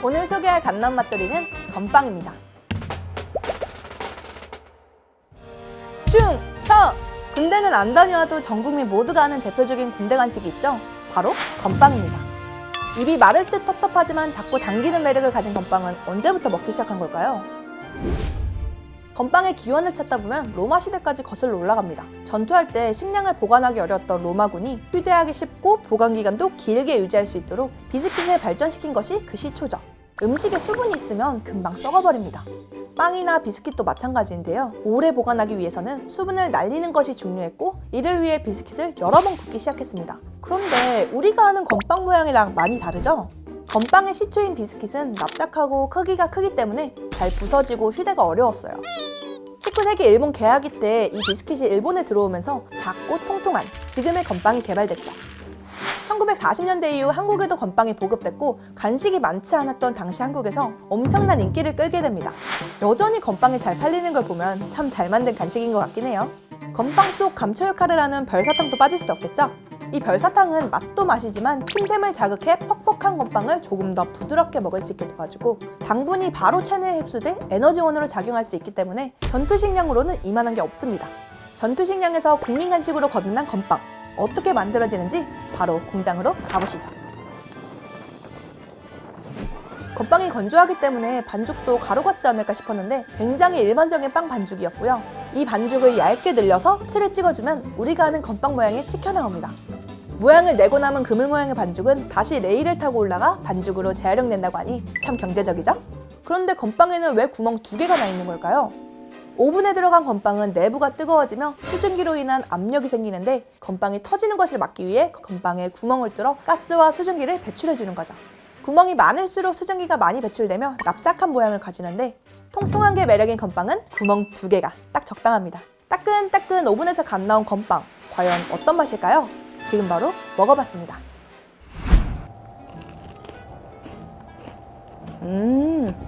오늘 소개할 갓나온 맛돌이는 건빵입니다. 충성! 군대는 안 다녀와도 전 국민 모두가 아는 대표적인 군대 간식이 있죠? 바로 건빵입니다. 입이 마를 듯 텁텁하지만 자꾸 당기는 매력을 가진 건빵은 언제부터 먹기 시작한 걸까요? 건빵의 기원을 찾다 보면 로마 시대까지 거슬러 올라갑니다. 전투할 때 식량을 보관하기 어려웠던 로마군이 휴대하기 쉽고 보관기간도 길게 유지할 수 있도록 비스킷을 발전시킨 것이 그 시초죠. 음식에 수분이 있으면 금방 썩어버립니다. 빵이나 비스킷도 마찬가지인데요. 오래 보관하기 위해서는 수분을 날리는 것이 중요했고 이를 위해 비스킷을 여러 번 굽기 시작했습니다. 그런데 우리가 아는 건빵 모양이랑 많이 다르죠? 건빵의 시초인 비스킷은 납작하고 크기가 크기 때문에 잘 부서지고 휴대가 어려웠어요. 19세기 일본 개화기 때 이 비스킷이 일본에 들어오면서 작고 통통한 지금의 건빵이 개발됐죠. 1940년대 이후 한국에도 건빵이 보급됐고 간식이 많지 않았던 당시 한국에서 엄청난 인기를 끌게 됩니다. 여전히 건빵이 잘 팔리는 걸 보면 참 잘 만든 간식인 것 같긴 해요. 건빵 속 감초 역할을 하는 별사탕도 빠질 수 없겠죠? 이 별사탕은 맛도 맛이지만 침샘을 자극해 퍽퍽한 건빵을 조금 더 부드럽게 먹을 수 있게 도와주고 당분이 바로 체내에 흡수돼 에너지원으로 작용할 수 있기 때문에 전투식량으로는 이만한 게 없습니다. 전투식량에서 국민 간식으로 거듭난 건빵 어떻게 만들어지는지 바로 공장으로 가보시죠. 건빵이 건조하기 때문에 반죽도 가루 같지 않을까 싶었는데 굉장히 일반적인 빵 반죽이었고요. 이 반죽을 얇게 늘려서 틀에 찍어주면 우리가 아는 건빵 모양이 찍혀 나옵니다. 모양을 내고 남은 그물 모양의 반죽은 다시 레일을 타고 올라가 반죽으로 재활용된다고 하니 참 경제적이죠? 그런데 건빵에는 왜 구멍 2개가 나 있는 걸까요? 오븐에 들어간 건빵은 내부가 뜨거워지며 수증기로 인한 압력이 생기는데 건빵이 터지는 것을 막기 위해 건빵에 구멍을 뚫어 가스와 수증기를 배출해주는 거죠. 구멍이 많을수록 수증기가 많이 배출되며 납작한 모양을 가지는데 통통한 게 매력인 건빵은 구멍 2개가 딱 적당합니다. 따끈따끈 오븐에서 갓 나온 건빵 과연 어떤 맛일까요? 지금 바로 먹어봤습니다.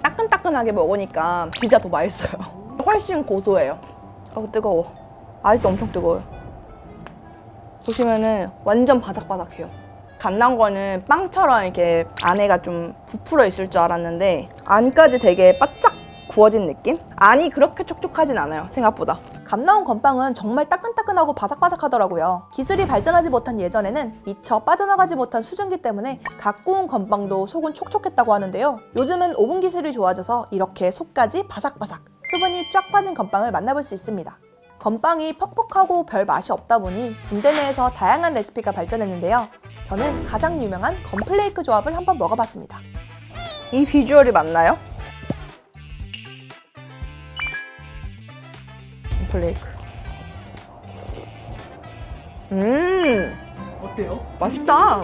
따끈따끈하게 먹으니까 진짜 더 맛있어요. 훨씬 고소해요. 뜨거워. 아직도 엄청 뜨거워요. 보시면은 완전 바삭바삭해요. 갓 나온 거는 빵처럼 이렇게 안에가 좀 부풀어 있을 줄 알았는데 안까지 되게 바짝 구워진 느낌? 안이 그렇게 촉촉하진 않아요, 생각보다. 갓 나온 건빵은 정말 따끈따끈하고 바삭바삭하더라고요. 기술이 발전하지 못한 예전에는 미처 빠져나가지 못한 수증기 때문에 갓 구운 건빵도 속은 촉촉했다고 하는데요. 요즘은 오븐 기술이 좋아져서 이렇게 속까지 바삭바삭, 수분이 쫙 빠진 건빵을 만나볼 수 있습니다. 건빵이 퍽퍽하고 별 맛이 없다 보니 군대 내에서 다양한 레시피가 발전했는데요. 저는 가장 유명한 건플레이크 조합을 한번 먹어봤습니다. 이 비주얼이 맞나요? 건플레이크. 어때요? 맛있다.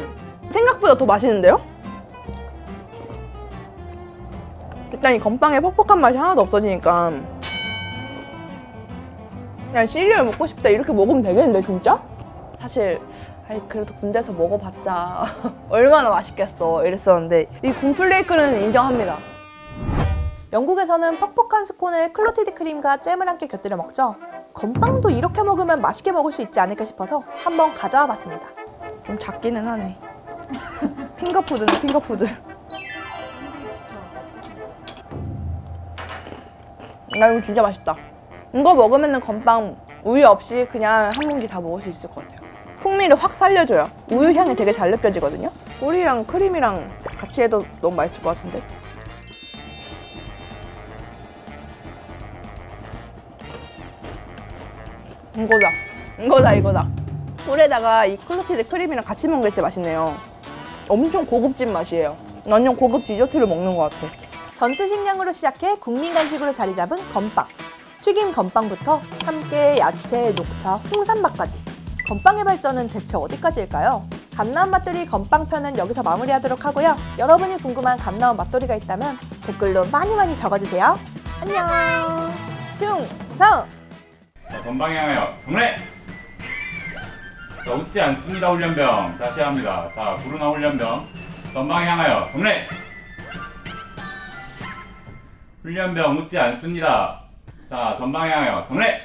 생각보다 더 맛있는데요? 일단 이 건빵에 퍽퍽한 맛이 하나도 없어지니까 그냥 시리얼 먹고 싶다 이렇게 먹으면 되겠는데 진짜? 사실 그래도 군대에서 먹어봤자 얼마나 맛있겠어 이랬었는데 이 콘플레이크는 인정합니다. 영국에서는 퍽퍽한 스콘을 클로티드 크림과 잼을 함께 곁들여 먹죠. 건빵도 이렇게 먹으면 맛있게 먹을 수 있지 않을까 싶어서 한번 가져와 봤습니다. 좀 작기는 하네. 핑거푸드네, 핑거푸드. 나 이거 진짜 맛있다. 이거 먹으면 건빵 우유 없이 그냥 한 공기 다 먹을 수 있을 것 같아요. 풍미를 확 살려줘요. 우유 향이 되게 잘 느껴지거든요. 꿀이랑 크림이랑 같이 해도 너무 맛있을 것 같은데. 이거다. 꿀에다가 이 클로티드 크림이랑 같이 먹는 게 진짜 맛있네요. 엄청 고급진 맛이에요. 완전 고급 디저트를 먹는 것 같아. 전투식량으로 시작해 국민 간식으로 자리 잡은 건빵. 튀김 건빵부터 함께 야채, 녹차, 홍삼맛까지. 건빵의 발전은 대체 어디까지일까요? 갓 나온 맛돌이 건빵 편은 여기서 마무리하도록 하고요. 여러분이 궁금한 갓 나온 맛돌이가 있다면 댓글로 많이 적어주세요. 안녕. 충성! 전방에 향하여 경례! 자, 웃지 않습니다 훈련병. 다시 합니다. 자, 구루나 훈련병. 전방에 향하여 경례! 훈련병 웃지 않습니다. 자, 전방에 향하여 경례!